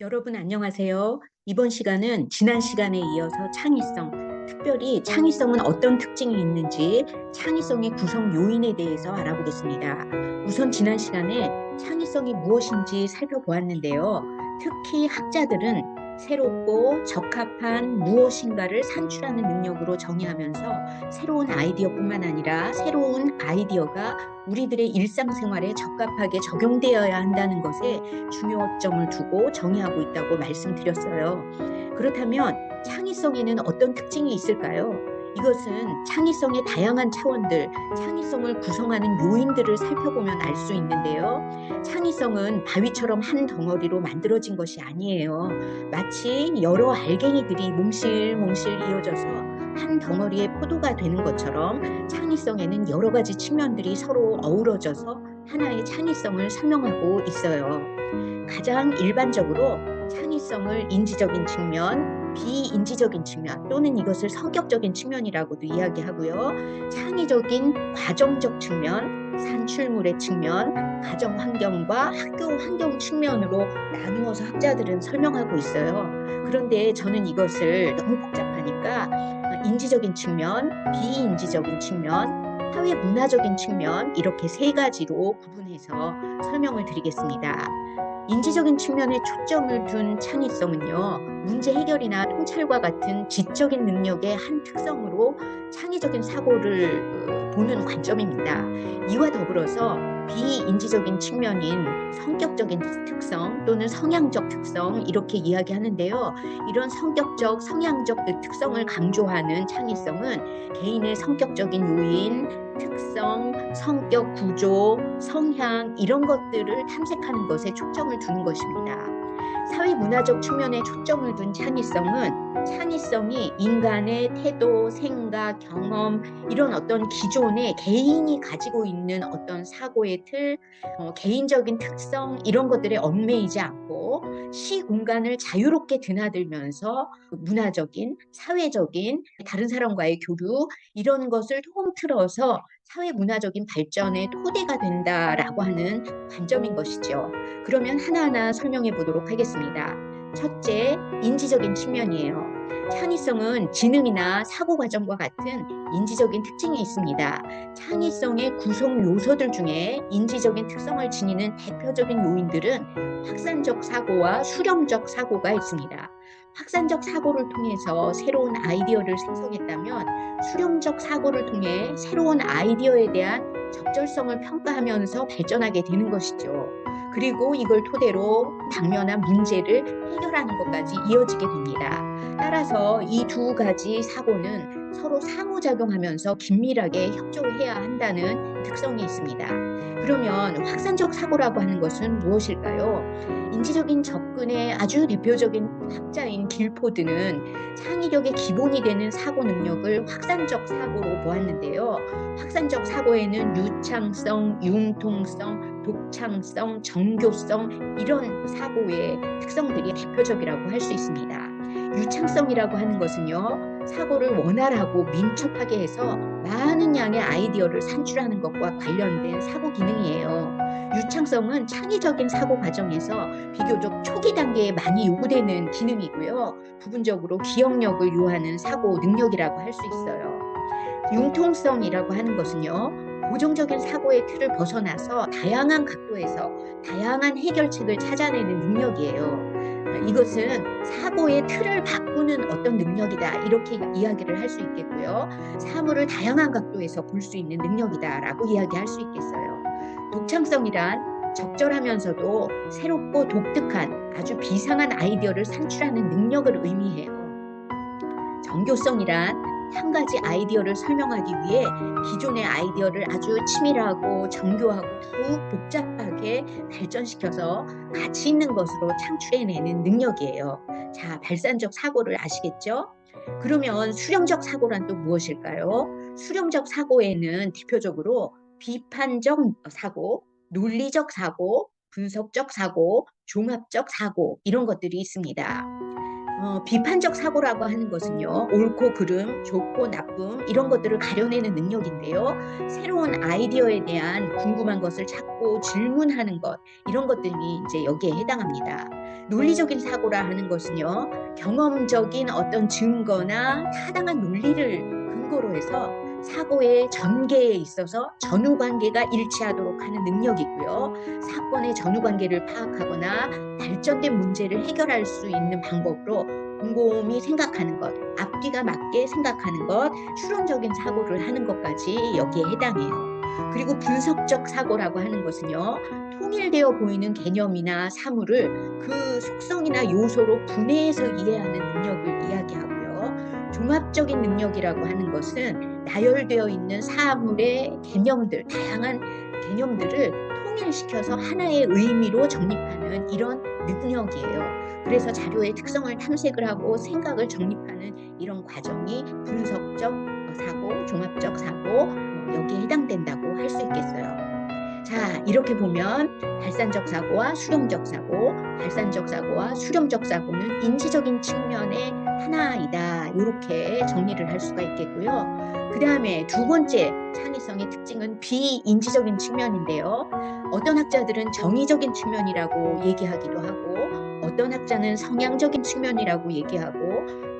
여러분 안녕하세요. 이번 시간은 지난 시간에 이어서 창의성, 특별히 창의성은 어떤 특징이 있는지 창의성의 구성 요인에 대해서 알아보겠습니다. 우선 지난 시간에 창의성이 무엇인지 살펴보았는데요. 특히 학자들은 새롭고 적합한 무엇인가를 산출하는 능력으로 정의하면서 새로운 아이디어뿐만 아니라 새로운 아이디어가 우리들의 일상생활에 적합하게 적용되어야 한다는 것에 중요점을 두고 정의하고 있다고 말씀드렸어요. 그렇다면 창의성에는 어떤 특징이 있을까요? 이것은 창의성의 다양한 차원들, 창의성을 구성하는 요인들을 살펴보면 알 수 있는데요. 창의성은 바위처럼 한 덩어리로 만들어진 것이 아니에요. 마치 여러 알갱이들이 몽실몽실 이어져서 한 덩어리의 포도가 되는 것처럼 창의성에는 여러 가지 측면들이 서로 어우러져서 하나의 창의성을 설명하고 있어요. 가장 일반적으로 창의성을 인지적인 측면, 비인지적인 측면 또는 이것을 성격적인 측면이라고도 이야기하고요. 창의적인 과정적 측면, 산출물의 측면, 가정 환경과 학교 환경 측면으로 나누어서 학자들은 설명하고 있어요. 그런데 저는 이것을 너무 복잡하니까 인지적인 측면, 비인지적인 측면, 사회 문화적인 측면 이렇게 세 가지로 구분해서 설명을 드리겠습니다. 인지적인 측면에 초점을 둔 창의성은요, 문제 해결이나 통찰과 같은 지적인 능력의 한 특성으로 창의적인 사고를 보는 관점입니다. 이와 더불어서 비인지적인 측면인 성격적인 특성 또는 성향적 특성 이렇게 이야기하는데요. 이런 성격적, 성향적 특성을 강조하는 창의성은 개인의 성격적인 요인, 특성, 성격 구조, 성향 이런 것들을 탐색하는 것에 초점을 두는 것입니다. 사회 문화적 측면에 초점을 둔 창의성이 인간의 태도, 생각, 경험 이런 어떤 기존의 개인이 가지고 있는 어떤 사고의 틀, 개인적인 특성 이런 것들에 얽매이지 않고 시공간을 자유롭게 드나들면서 문화적인, 사회적인 다른 사람과의 교류 이런 것을 통틀어서 사회 문화적인 발전의 토대가 된다라고 하는 관점인 것이죠. 그러면 하나하나 설명해 보도록 하겠습니다. 첫째, 인지적인 측면이에요. 창의성은 지능이나 사고 과정과 같은 인지적인 특징이 있습니다. 창의성의 구성 요소들 중에 인지적인 특성을 지니는 대표적인 요인들은 확산적 사고와 수렴적 사고가 있습니다. 확산적 사고를 통해서 새로운 아이디어를 생성했다면 수렴적 사고를 통해 새로운 아이디어에 대한 적절성을 평가하면서 발전하게 되는 것이죠. 그리고 이걸 토대로 당면한 문제를 해결하는 것까지 이어지게 됩니다. 따라서 이 두 가지 사고는 서로 상호작용하면서 긴밀하게 협조해야 한다는 특성이 있습니다. 그러면 확산적 사고라고 하는 것은 무엇일까요? 인지적인 접근의 아주 대표적인 학자인 길포드는 창의력의 기본이 되는 사고 능력을 확산적 사고로 보았는데요. 확산적 사고에는 유창성, 융통성, 독창성, 정교성 이런 사고의 특성들이 대표적이라고 할 수 있습니다. 유창성이라고 하는 것은요, 사고를 원활하고 민첩하게 해서 많은 양의 아이디어를 산출하는 것과 관련된 사고 기능이에요. 유창성은 창의적인 사고 과정에서 비교적 초기 단계에 많이 요구되는 기능이고요. 부분적으로 기억력을 요하는 사고 능력이라고 할 수 있어요. 융통성이라고 하는 것은요, 고정적인 사고의 틀을 벗어나서 다양한 각도에서 다양한 해결책을 찾아내는 능력이에요. 이것은 사고의 틀을 바꾸는 어떤 능력이다. 이렇게 이야기를 할 수 있겠고요. 사물을 다양한 각도에서 볼 수 있는 능력이다라고 이야기할 수 있겠어요. 독창성이란 적절하면서도 새롭고 독특한 아주 비상한 아이디어를 산출하는 능력을 의미해요. 정교성이란 한 가지 아이디어를 설명하기 위해 기존의 아이디어를 아주 치밀하고 정교하고 더욱 복잡하게 발전시켜서 가치 있는 것으로 창출해내는 능력이에요. 자, 발산적 사고를 아시겠죠? 그러면 수렴적 사고란 또 무엇일까요? 수렴적 사고에는 대표적으로 비판적 사고, 논리적 사고, 분석적 사고, 종합적 사고 이런 것들이 있습니다. 비판적 사고라고 하는 것은요, 옳고 그름, 좋고 나쁨 이런 것들을 가려내는 능력인데요. 새로운 아이디어에 대한 궁금한 것을 찾고 질문하는 것, 이런 것들이 이제 여기에 해당합니다. 논리적인 사고라 하는 것은요, 경험적인 어떤 증거나 타당한 논리를 근거로 해서 사고의 전개에 있어서 전후 관계가 일치하도록 하는 능력이고요. 사건의 전후 관계를 파악하거나 발전된 문제를 해결할 수 있는 방법으로 곰곰이 생각하는 것, 앞뒤가 맞게 생각하는 것, 추론적인 사고를 하는 것까지 여기에 해당해요. 그리고 분석적 사고라고 하는 것은요, 통일되어 보이는 개념이나 사물을 그 속성이나 요소로 분해해서 이해하는 능력을 이야기하고요. 종합적인 능력이라고 하는 것은 나열되어 있는 사물의 개념들, 다양한 개념들을 통일시켜서 하나의 의미로 정립하는 이런 능력이에요. 그래서 자료의 특성을 탐색을 하고 생각을 정립하는 이런 과정이 분석적 사고, 종합적 사고, 여기에 해당된다고 할 수 있겠어요. 자, 이렇게 보면 발산적 사고와 수렴적 사고, 발산적 사고와 수렴적 사고는 인지적인 측면의 하나이다. 이렇게 정리를 할 수가 있겠고요. 그 다음에 두 번째 창의성의 특징은 비인지적인 측면인데요. 어떤 학자들은 정의적인 측면이라고 얘기하기도 하고, 어떤 학자는 성향적인 측면이라고 얘기하고,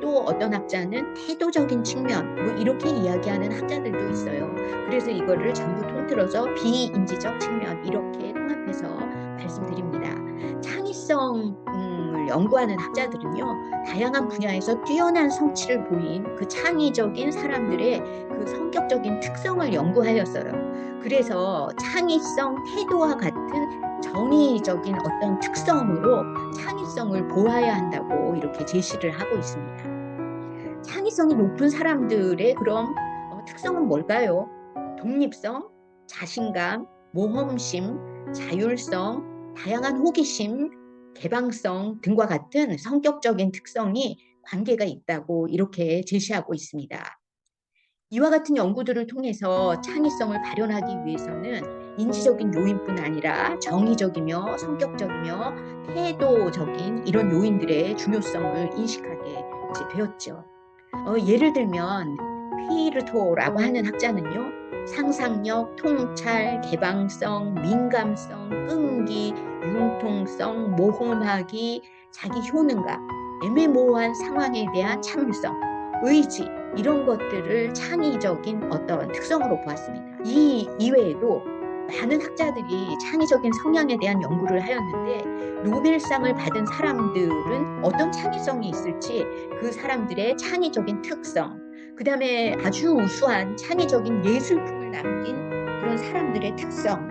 또 어떤 학자는 태도적인 측면, 뭐 이렇게 이야기하는 학자들도 있어요. 그래서 이거를 전부 통틀어서 비인지적 측면 이렇게 통합해서 말씀드립니다. 창의성을 연구하는 학자들은요, 다양한 분야에서 뛰어난 성취를 보인 그 창의적인 사람들의 그 성격적인 특성을 연구하였어요. 그래서 창의성 태도와 같은 정의적인 어떤 특성으로 창의성을 보아야 한다고 이렇게 제시를 하고 있습니다. 창의성이 높은 사람들의 그럼 특성은 뭘까요? 독립성, 자신감, 모험심, 자율성, 다양한 호기심, 개방성 등과 같은 성격적인 특성이 관계가 있다고 이렇게 제시하고 있습니다. 이와 같은 연구들을 통해서 창의성을 발현하기 위해서는 인지적인 요인뿐 아니라 정의적이며 성격적이며 태도적인 이런 요인들의 중요성을 인식하게 되었죠. 예를 들면 피르토라고 하는 학자는요, 상상력, 통찰, 개방성, 민감성, 끈기, 융통성, 모험하기, 자기 효능감, 애매모호한 상황에 대한 참을성, 의지 이런 것들을 창의적인 어떤 특성으로 보았습니다. 이 이외에도 많은 학자들이 창의적인 성향에 대한 연구를 하였는데 노벨상을 받은 사람들은 어떤 창의성이 있을지 그 사람들의 창의적인 특성, 그 다음에 아주 우수한 창의적인 예술품을 남긴 그런 사람들의 특성,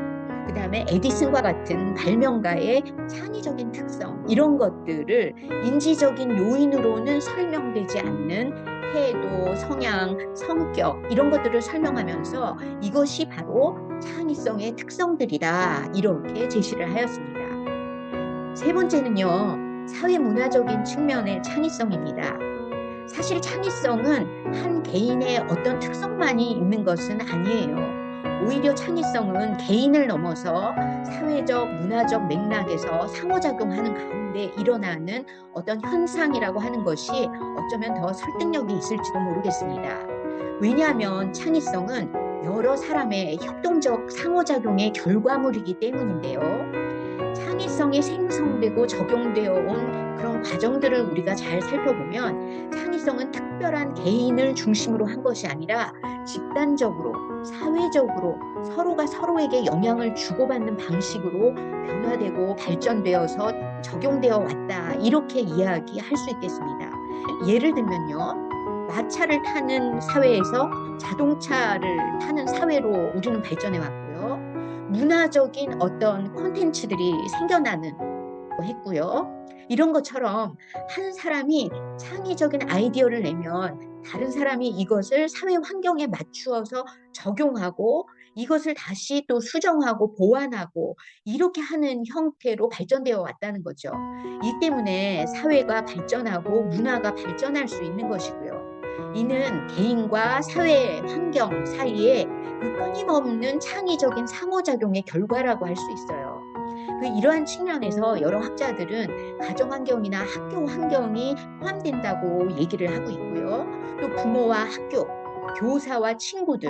그 다음에 에디슨과 같은 발명가의 창의적인 특성 이런 것들을 인지적인 요인으로는 설명되지 않는 태도, 성향, 성격 이런 것들을 설명하면서 이것이 바로 창의성의 특성들이다 이렇게 제시를 하였습니다. 세 번째는요, 사회문화적인 측면의 창의성입니다. 사실 창의성은 한 개인의 어떤 특성만이 있는 것은 아니에요. 오히려 창의성은 개인을 넘어서 사회적, 문화적 맥락에서 상호작용하는 가운데 일어나는 어떤 현상이라고 하는 것이 어쩌면 더 설득력이 있을지도 모르겠습니다. 왜냐하면 창의성은 여러 사람의 협동적 상호작용의 결과물이기 때문인데요. 창의성이 생성되고 적용되어 온 그런 과정들을 우리가 잘 살펴보면 창의성은 특별한 개인을 중심으로 한 것이 아니라 집단적으로, 사회적으로 서로가 서로에게 영향을 주고받는 방식으로 변화되고 발전되어서 적용되어 왔다. 이렇게 이야기할 수 있겠습니다. 예를 들면요. 마차를 타는 사회에서 자동차를 타는 사회로 우리는 발전해 왔고요. 문화적인 어떤 콘텐츠들이 생겨나는 거 했고요. 이런 것처럼 한 사람이 창의적인 아이디어를 내면 다른 사람이 이것을 사회 환경에 맞추어서 적용하고 이것을 다시 또 수정하고 보완하고 이렇게 하는 형태로 발전되어 왔다는 거죠. 이 때문에 사회가 발전하고 문화가 발전할 수 있는 것이고요. 이는 개인과 사회 환경 사이에 그 끊임없는 창의적인 상호작용의 결과라고 할 수 있어요. 이러한 측면에서 여러 학자들은 가정 환경이나 학교 환경이 포함된다고 얘기를 하고 있고요. 또 부모와 학교, 교사와 친구들,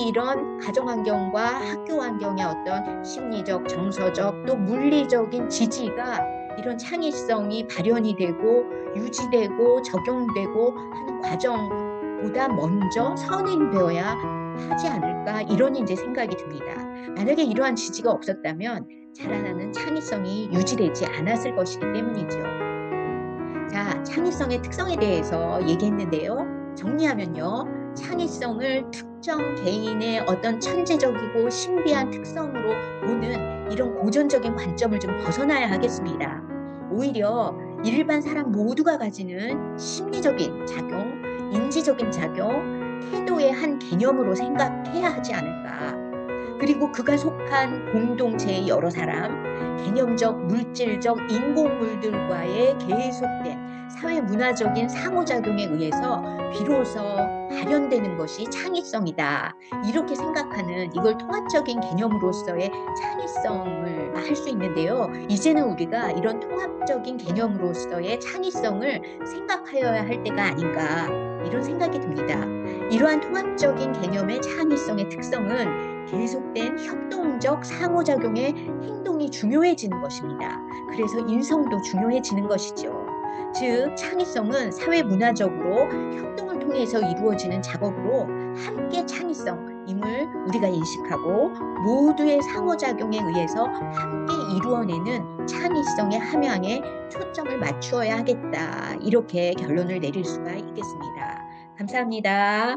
이런 가정 환경과 학교 환경의 어떤 심리적, 정서적, 또 물리적인 지지가 이런 창의성이 발현이 되고 유지되고 적용되고 하는 과정보다 먼저 선행되어야 하지 않을까, 이런 이제 생각이 듭니다. 만약에 이러한 지지가 없었다면 자라나는 창의성이 유지되지 않았을 것이기 때문이죠. 자, 창의성의 특성에 대해서 얘기했는데요. 정리하면요. 창의성을 특정 개인의 어떤 천재적이고 신비한 특성으로 보는 이런 고전적인 관점을 좀 벗어나야 하겠습니다. 오히려 일반 사람 모두가 가지는 심리적인 작용, 인지적인 작용, 태도의 한 개념으로 생각해야 하지 않을까. 그리고 그가 속한 공동체의 여러 사람, 개념적, 물질적, 인공물들과의 계속된 사회 문화적인 상호작용에 의해서 비로소 발현되는 것이 창의성이다. 이렇게 생각하는, 이걸 통합적인 개념으로서의 창의성을 할 수 있는데요. 이제는 우리가 이런 통합적인 개념으로서의 창의성을 생각하여야 할 때가 아닌가, 이런 생각이 듭니다. 이러한 통합적인 개념의 창의성의 특성은 계속된 협동적 상호작용의 행동이 중요해지는 것입니다. 그래서 인성도 중요해지는 것이죠. 즉, 창의성은 사회 문화적으로 협동을 통해서 이루어지는 작업으로 함께 창의성임을 우리가 인식하고 모두의 상호작용에 의해서 함께 이루어내는 창의성의 함양에 초점을 맞추어야 하겠다. 이렇게 결론을 내릴 수가 있겠습니다. 감사합니다.